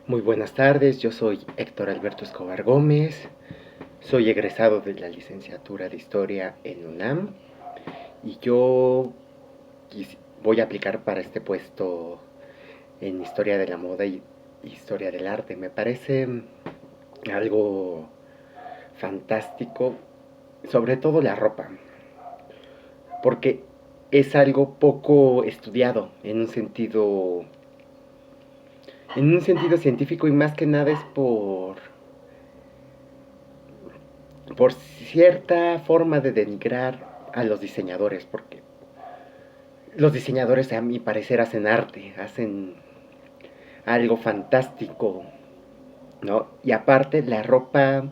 Muy buenas tardes, yo soy Héctor Alberto Escobar Gómez, soy egresado de la licenciatura de Historia en UNAM y voy a aplicar para este puesto en Historia de la Moda y Historia del Arte. Me parece algo fantástico, sobre todo la ropa, porque es algo poco estudiado en un sentido científico y más que nada es por cierta forma de denigrar a los diseñadores, porque los diseñadores a mi parecer hacen arte, hacen algo fantástico, ¿no? Y aparte la ropa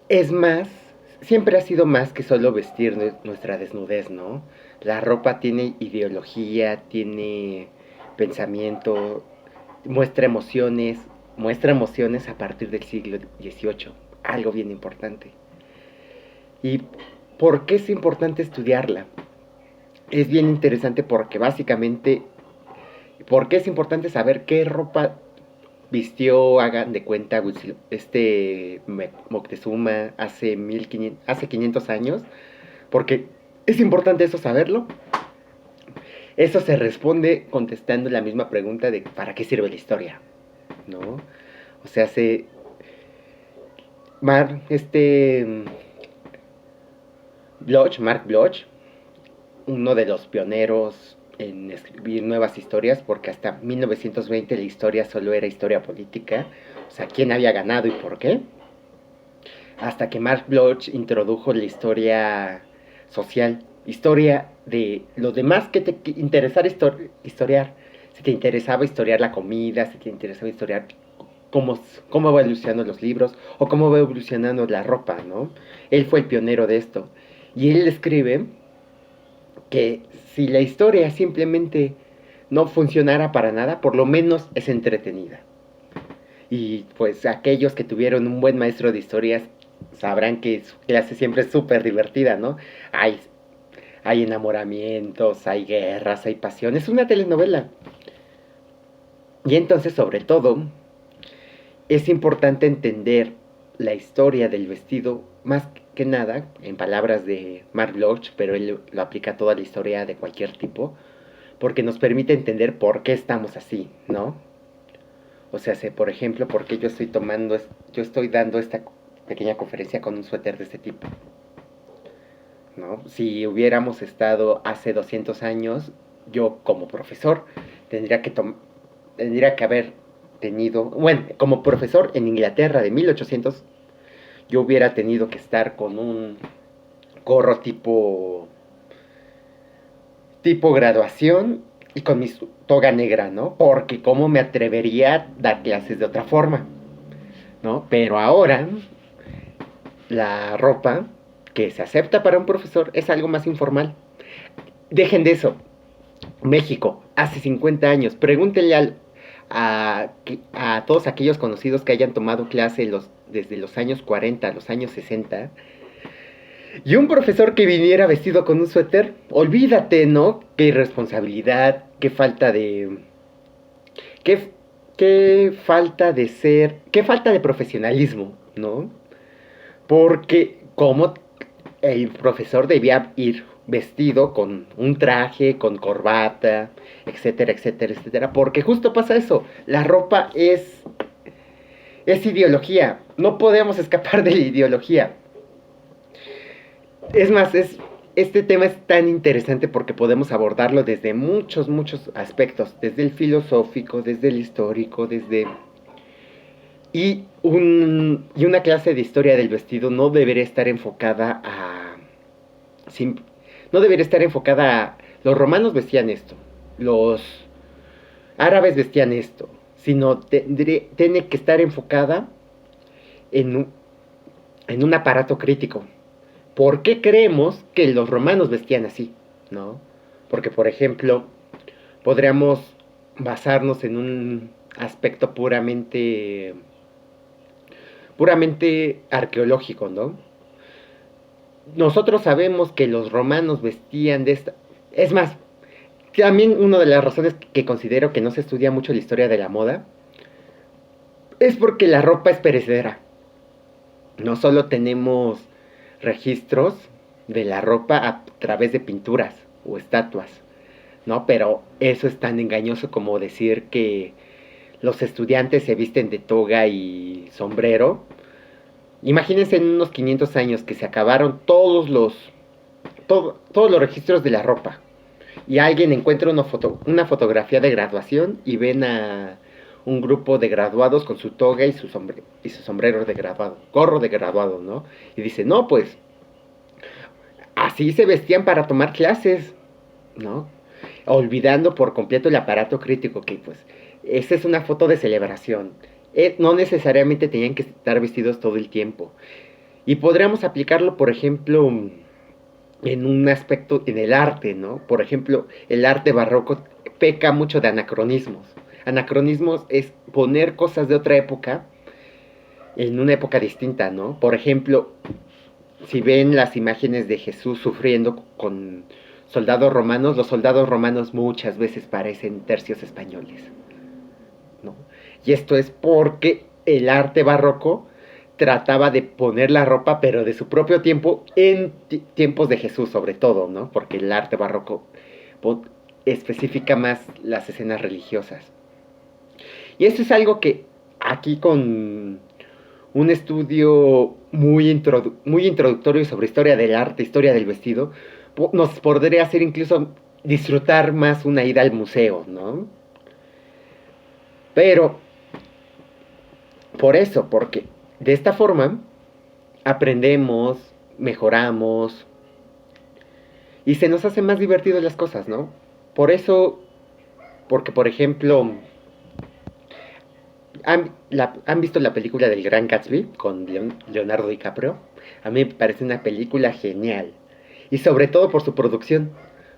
es más, siempre ha sido más que solo vestir nuestra desnudez, ¿no? La ropa tiene ideología, tiene pensamiento, muestra emociones a partir del siglo XVIII, algo bien importante. ¿Y por qué es importante estudiarla? Es bien interesante porque básicamente, ¿por qué es importante saber qué ropa vistió, hagan de cuenta, Moctezuma hace 500 años? Porque es importante eso saberlo. Eso se responde contestando la misma pregunta de ¿para qué sirve la historia? ¿No? O sea, Mar, Mark Bloch, uno de los pioneros en escribir nuevas historias, porque hasta 1920 la historia solo era historia política, o sea, quién había ganado y por qué, hasta que Mark Bloch introdujo la historia social, historia de lo demás que te interesara historiar. Si te interesaba historiar la comida, si te interesaba historiar cómo va evolucionando los libros o cómo va evolucionando la ropa, ¿no? Él fue el pionero de esto. Y él escribe que si la historia simplemente no funcionara para nada, por lo menos es entretenida. Y pues aquellos que tuvieron un buen maestro de historias sabrán que su clase siempre es súper divertida, ¿no? Hay, hay enamoramientos, hay guerras, hay pasión. Es una telenovela. Y entonces, sobre todo, es importante entender la historia del vestido, más que nada, en palabras de Mark Bloch, pero él lo aplica a toda la historia de cualquier tipo, porque nos permite entender por qué estamos así, ¿no? O sea, por ejemplo, por qué yo estoy dando esta pequeña conferencia con un suéter de este tipo, ¿no? Si hubiéramos estado hace 200 años, yo como profesor tendría que, tendría que haber tenido, bueno, como profesor en Inglaterra de 1800, yo hubiera tenido que estar con un gorro tipo graduación y con mi toga negra, ¿no? Porque cómo me atrevería a dar clases de otra forma, ¿no? Pero ahora la ropa que se acepta para un profesor es algo más informal. Dejen de eso. México, hace 50 años, pregúntenle a todos aquellos conocidos que hayan tomado clase desde los años 40 a los años 60, y un profesor que viniera vestido con un suéter, olvídate, ¿no? Qué irresponsabilidad, qué, qué falta de profesionalismo, ¿no? Porque como el profesor debía ir vestido con un traje, con corbata, etcétera, etcétera, etcétera. Porque justo pasa eso, la ropa es ideología, no podemos escapar de la ideología. Es más, este tema es tan interesante porque podemos abordarlo desde muchos, muchos aspectos, desde el filosófico, desde el histórico, y una clase de historia del vestido no debería estar enfocada sim- no debería estar enfocada a los romanos vestían esto, los árabes vestían esto, sino tiene que estar enfocada en un aparato crítico. ¿Por qué creemos que los romanos vestían así? ¿No? Porque, por ejemplo, podríamos basarnos en un aspecto puramente arqueológico, ¿no? Nosotros sabemos que los romanos vestían de esta. Es más, también una de las razones que considero que no se estudia mucho la historia de la moda es porque la ropa es perecedera. No solo tenemos registros de la ropa a través de pinturas o estatuas, ¿no? Pero eso es tan engañoso como decir que los estudiantes se visten de toga y sombrero. Imagínense en unos 500 años que se acabaron todos los registros de la ropa y alguien encuentra una fotografía de graduación y ven a un grupo de graduados con su toga y su sombrero de graduado, gorro de graduado, ¿no? Y dice, no, pues así se vestían para tomar clases, ¿no? Olvidando por completo el aparato crítico, que pues esa es una foto de celebración. No necesariamente tenían que estar vestidos todo el tiempo. Y podríamos aplicarlo, por ejemplo, en un aspecto en el arte, ¿no? Por ejemplo, el arte barroco peca mucho de anacronismos. Anacronismos es poner cosas de otra época en una época distinta, ¿no? Por ejemplo, si ven las imágenes de Jesús sufriendo con soldados romanos, los soldados romanos muchas veces parecen tercios españoles, ¿no? Y esto es porque el arte barroco trataba de poner la ropa, pero de su propio tiempo, en tiempos de Jesús sobre todo, ¿no? Porque el arte barroco especifica más las escenas religiosas. Y eso es algo que aquí con un estudio muy introductorio sobre historia del arte, historia del vestido, nos podría hacer incluso disfrutar más una ida al museo, ¿no? Pero, por eso, porque de esta forma aprendemos, mejoramos y se nos hacen más divertidas las cosas, ¿no? Por eso, porque por ejemplo, ¿han visto la película del Gran Gatsby con Leonardo DiCaprio? A mí me parece una película genial. Y sobre todo por su producción,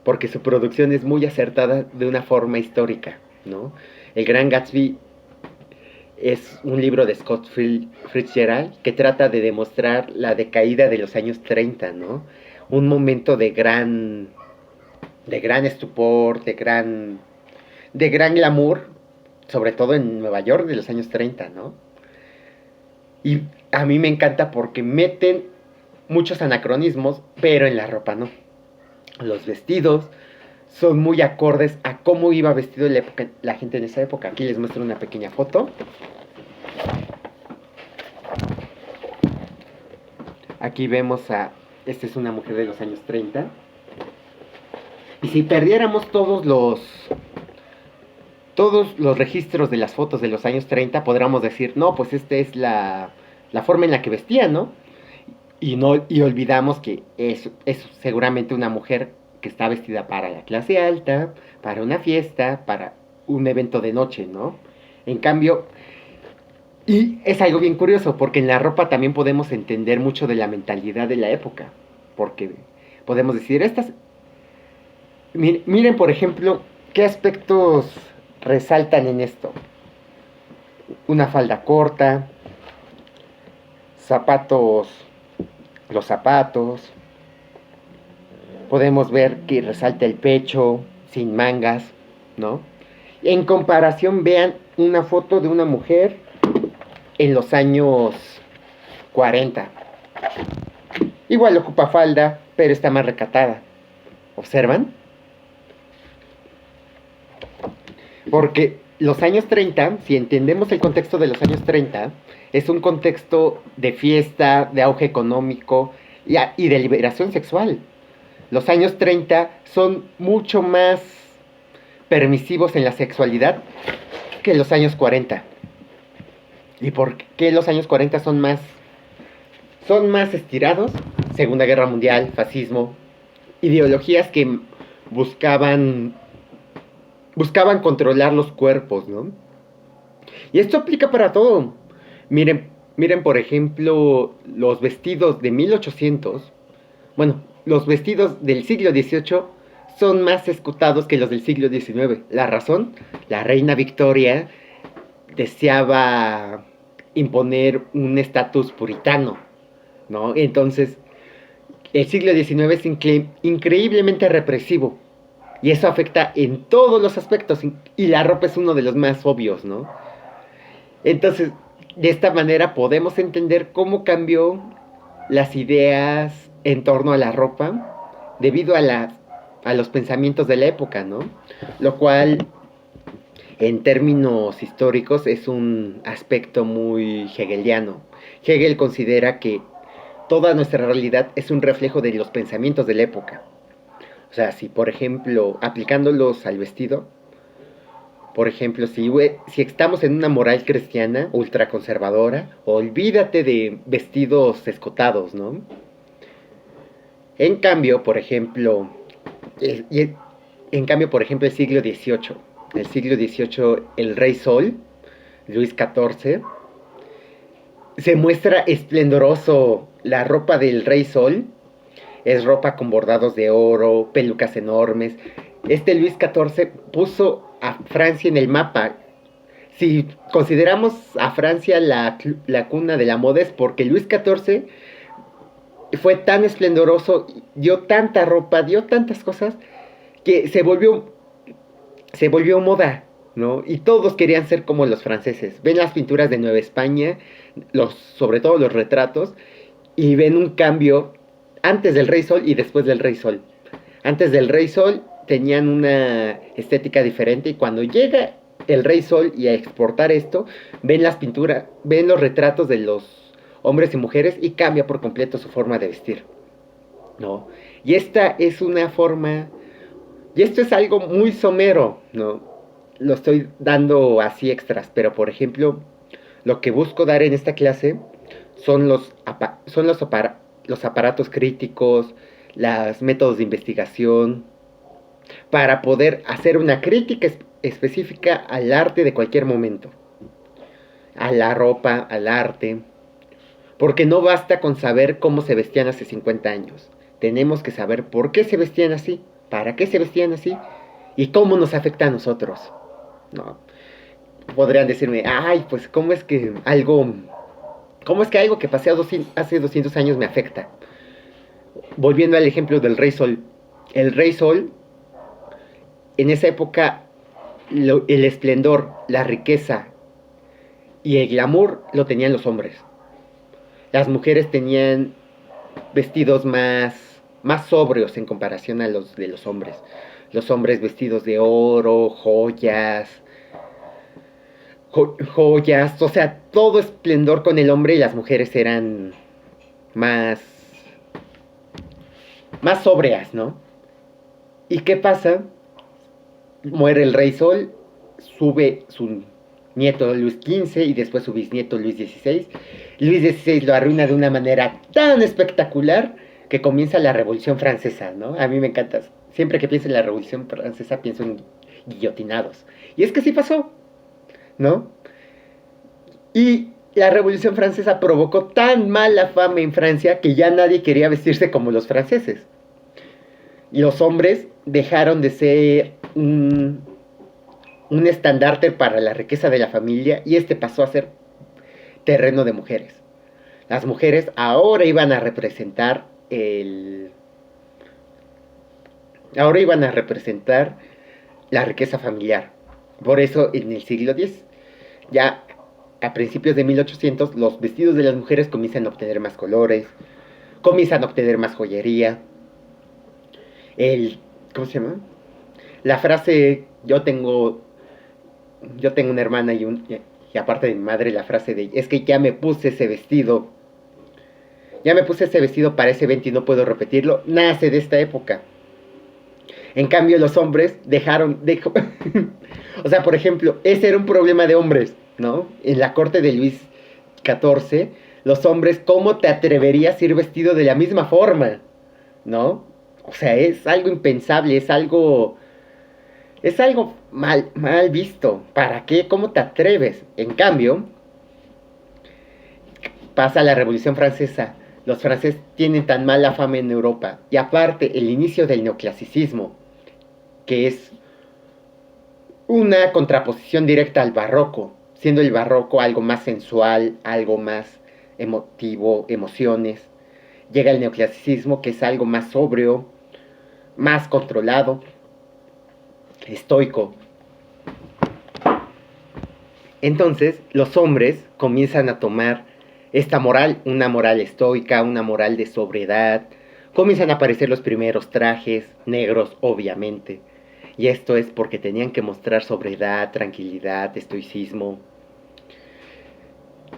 porque su producción es muy acertada de una forma histórica, ¿no? El Gran Gatsby es un libro de Scott Fitzgerald que trata de demostrar la decaída de los años 30, ¿no? Un momento de gran estupor, de gran glamour, sobre todo en Nueva York de los años 30, ¿no? Y a mí me encanta porque meten muchos anacronismos, pero en la ropa no. Los vestidos son muy acordes a cómo iba vestido la gente en esa época. Aquí les muestro una pequeña foto. Aquí vemos esta es una mujer de los años 30. Y si perdiéramos todos los registros de las fotos de los años 30, podríamos decir, no, pues esta es la forma en la que vestía, ¿no? Y olvidamos que es seguramente una mujer que está vestida para la clase alta, para una fiesta, para un evento de noche, ¿no? En cambio, y es algo bien curioso, porque en la ropa también podemos entender mucho de la mentalidad de la época, porque podemos decir, miren por ejemplo, qué aspectos resaltan en esto. Una falda corta, los zapatos, podemos ver que resalta el pecho, sin mangas, ¿no? En comparación, vean una foto de una mujer en los años 40. Igual ocupa falda, pero está más recatada. ¿Observan? Porque los años 30, si entendemos el contexto de los años 30, es un contexto de fiesta, de auge económico y de liberación sexual. Los años 30 son mucho más permisivos en la sexualidad que los años 40. ¿Y por qué los años 40 son más estirados? Segunda Guerra Mundial, fascismo, ideologías que buscaban controlar los cuerpos, ¿no? Y esto aplica para todo. Miren por ejemplo, los vestidos de 1800, bueno, los vestidos del siglo XVIII son más escotados que los del siglo XIX. La razón, la reina Victoria deseaba imponer un estatus puritano, ¿no? Entonces, el siglo XIX es increíblemente represivo. Y eso afecta en todos los aspectos. Y la ropa es uno de los más obvios, ¿no? Entonces, de esta manera podemos entender cómo cambió las ideas en torno a la ropa debido a los pensamientos de la época, ¿no? Lo cual, en términos históricos, es un aspecto muy hegeliano. Hegel considera que toda nuestra realidad es un reflejo de los pensamientos de la época. O sea, si por ejemplo, aplicándolos al vestido, por ejemplo, si estamos en una moral cristiana ultraconservadora, olvídate de vestidos escotados, ¿no? En cambio, por ejemplo, por ejemplo, el siglo XVIII, el rey Sol, Luis XIV, se muestra esplendoroso. La ropa del rey Sol es ropa con bordados de oro, pelucas enormes. Este Luis XIV puso a Francia en el mapa. Si consideramos a Francia la cuna de la moda, es porque Luis XIV fue tan esplendoroso, dio tanta ropa, dio tantas cosas, que se volvió moda, ¿no? Y todos querían ser como los franceses. Ven las pinturas de Nueva España, sobre todo los retratos, y ven un cambio antes del Rey Sol y después del Rey Sol. Antes del Rey Sol tenían una estética diferente, y cuando llega el Rey Sol y a exportar esto, ven las pinturas, ven los retratos de los hombres y mujeres, y cambia por completo su forma de vestir, ¿no? Y esta es una forma, y esto es algo muy somero, ¿no? Lo estoy dando así extras, pero por ejemplo, lo que busco dar en esta clase son los aparatos críticos, los métodos de investigación, para poder hacer una crítica específica al arte de cualquier momento, a la ropa, al arte, porque no basta con saber cómo se vestían hace 50 años. Tenemos que saber por qué se vestían así, para qué se vestían así y cómo nos afecta a nosotros. No. Podrían decirme, ay, pues cómo es que algo que pasé hace 200 años me afecta. Volviendo al ejemplo del Rey Sol. El Rey Sol, en esa época, el esplendor, la riqueza y el glamour lo tenían los hombres. Las mujeres tenían vestidos más sobrios en comparación a los de los hombres. Los hombres vestidos de oro, joyas, o sea, todo esplendor con el hombre, y las mujeres eran más, más sobrias, ¿no? ¿Y qué pasa? Muere el Rey Sol, sube su nieto Luis XV y después su bisnieto Luis XVI. Luis XVI lo arruina de una manera tan espectacular que comienza la Revolución Francesa, ¿no? A mí me encanta. Siempre que pienso en la Revolución Francesa pienso en guillotinados. Y es que sí pasó, ¿no? Y la Revolución Francesa provocó tan mala fama en Francia que ya nadie quería vestirse como los franceses. Y los hombres dejaron de ser un estandarte para la riqueza de la familia, y este pasó a ser terreno de mujeres. Las mujeres ahora iban a representar ahora iban a representar la riqueza familiar. Por eso en el siglo X, ya a principios de 1800, los vestidos de las mujeres comienzan a obtener más colores, comienzan a obtener más joyería. ¿Cómo se llama? La frase, yo tengo una hermana y aparte de mi madre, la frase de, es que ya me puse ese vestido para ese evento y no puedo repetirlo, nace de esta época. En cambio, los hombres o sea, por ejemplo, ese era un problema de hombres, ¿no? En la corte de Luis XIV, los hombres, ¿cómo te atreverías a ir vestido de la misma forma? ¿No? O sea, es algo impensable, es algo mal visto. ¿Para qué? ¿Cómo te atreves? En cambio, pasa la Revolución Francesa. Los franceses tienen tan mala fama en Europa. Y aparte, el inicio del neoclasicismo, que es una contraposición directa al barroco, siendo el barroco algo más sensual, algo más emotivo, emociones. Llega el neoclasicismo, que es algo más sobrio, más controlado. estoico. Entonces los hombres comienzan a tomar esta moral, una moral estoica, una moral de sobriedad. Comienzan a aparecer los primeros trajes, negros obviamente. Y esto es porque tenían que mostrar sobriedad, tranquilidad, estoicismo.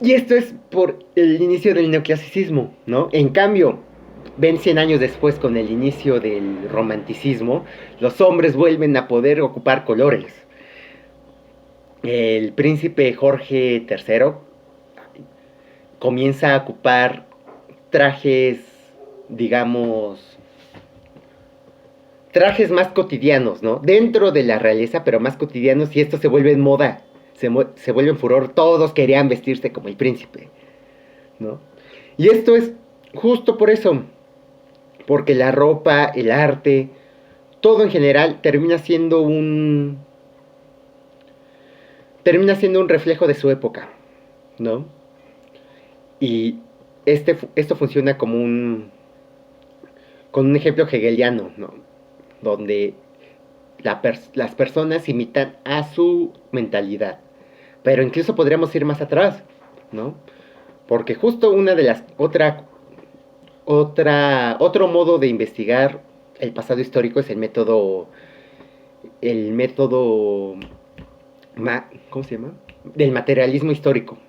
Y esto es por el inicio del neoclasicismo, ¿no? En cambio, ven 100 años después con el inicio del romanticismo, los hombres vuelven a poder ocupar colores. El príncipe Jorge III comienza a ocupar trajes, digamos, trajes más cotidianos, ¿no? Dentro de la realeza, pero más cotidianos, y esto se vuelve en moda, se vuelve en furor, todos querían vestirse como el príncipe, ¿no? Y esto es justo por eso, porque la ropa, el arte, todo en general termina siendo un reflejo de su época, ¿no? Y esto funciona como con un ejemplo hegeliano, ¿no? Donde las personas imitan a su mentalidad. Pero incluso podríamos ir más atrás, ¿no? Porque justo una de las otro modo de investigar el pasado histórico es el método ¿cómo se llama? Del materialismo histórico.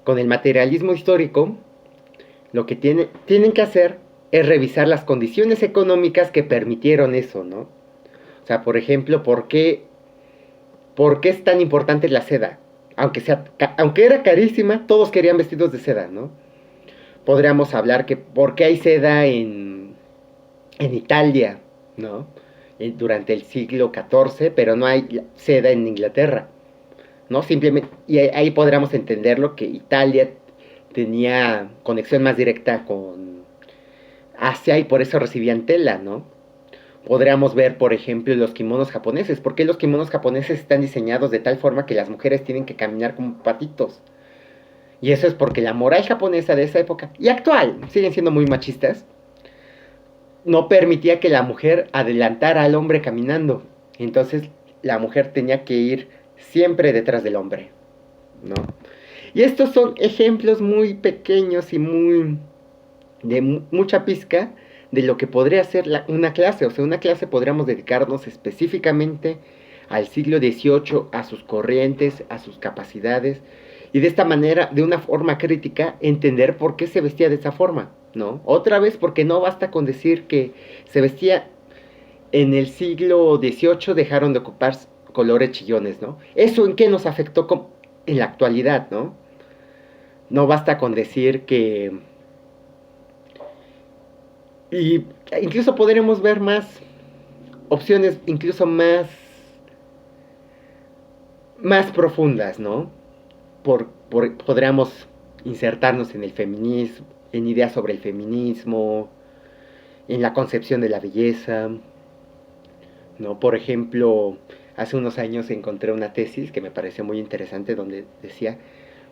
Con el materialismo histórico, lo que tienen que hacer es revisar las condiciones económicas que permitieron eso, ¿no? O sea, por ejemplo, ¿por qué es tan importante la seda? Aunque era carísima, todos querían vestidos de seda, ¿no? Podríamos hablar que por qué hay seda en Italia, ¿no? Durante el siglo XIV, pero no hay seda en Inglaterra, ¿no? Simplemente, y ahí podríamos entenderlo que Italia tenía conexión más directa con Asia y por eso recibían tela, ¿no? Podríamos ver, por ejemplo, los kimonos japoneses. ¿Por qué los kimonos japoneses están diseñados de tal forma que las mujeres tienen que caminar como patitos? Y eso es porque la moral japonesa de esa época, y actual, siguen siendo muy machistas, no permitía que la mujer adelantara al hombre caminando. Entonces la mujer tenía que ir siempre detrás del hombre, ¿no? Y estos son ejemplos muy pequeños y de mucha pizca de lo que podría ser una clase. O sea, una clase podríamos dedicarnos específicamente al siglo XVIII, a sus corrientes, a sus capacidades, y de esta manera, de una forma crítica, entender por qué se vestía de esa forma, ¿no? Otra vez, porque no basta con decir que se vestía en el siglo XVIII, dejaron de ocupar colores chillones, ¿no? ¿Eso en qué nos afectó en la actualidad, ¿no? No basta con decir que... Y incluso podremos ver más opciones, incluso más profundas, ¿no? Podríamos insertarnos en el feminismo, en ideas sobre el feminismo, en la concepción de la belleza, ¿no? Por ejemplo, hace unos años encontré una tesis que me pareció muy interesante donde decía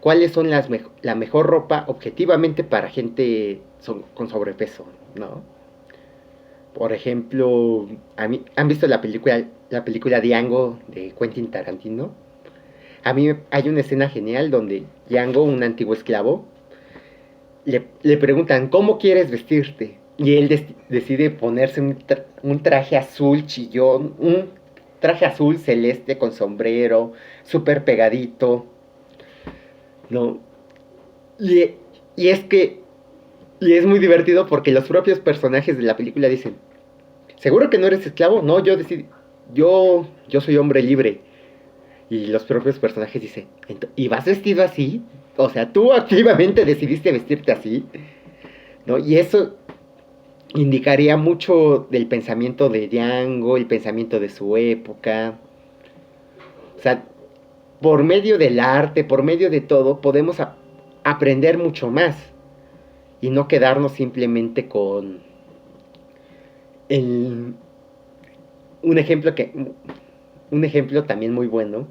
cuáles son la mejor ropa objetivamente para gente con sobrepeso, ¿no? Por ejemplo, ¿han visto la película Django de Quentin Tarantino? A mí hay una escena genial donde Django, un antiguo esclavo, le preguntan, ¿cómo quieres vestirte? Y él decide ponerse un traje azul chillón, un traje azul celeste con sombrero, súper pegadito, ¿no? Y, y es que, y es muy divertido porque los propios personajes de la película dicen, ¿seguro que no eres esclavo? No, yo soy hombre libre. Y los propios personajes dicen, ¿y vas vestido así? O sea, tú activamente decidiste vestirte así, ¿no? Y eso indicaría mucho del pensamiento de Django, el pensamiento de su época. O sea, por medio del arte, por medio de todo, podemos aprender mucho más y no quedarnos simplemente con el, un ejemplo un ejemplo también muy bueno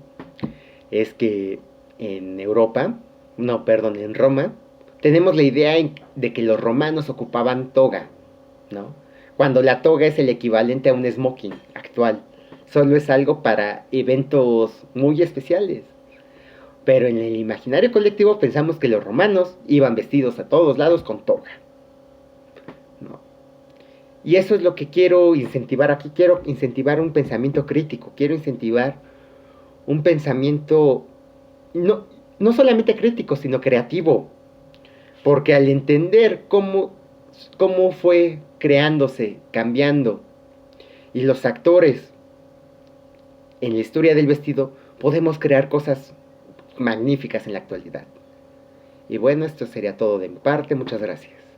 es que en Europa, no, perdón, en Roma, tenemos la idea de que los romanos ocupaban toga, ¿no? Cuando la toga es el equivalente a un smoking actual. solo es algo para eventos muy especiales. Pero en el imaginario colectivo pensamos que los romanos iban vestidos a todos lados con toga, ¿no? Y eso es lo que quiero incentivar aquí. Quiero incentivar un pensamiento crítico, quiero incentivar un pensamiento no, no solamente crítico, sino creativo. Porque al entender cómo fue creándose, cambiando, y los actores en la historia del vestido, podemos crear cosas magníficas en la actualidad. Y bueno, esto sería todo de mi parte. Muchas gracias.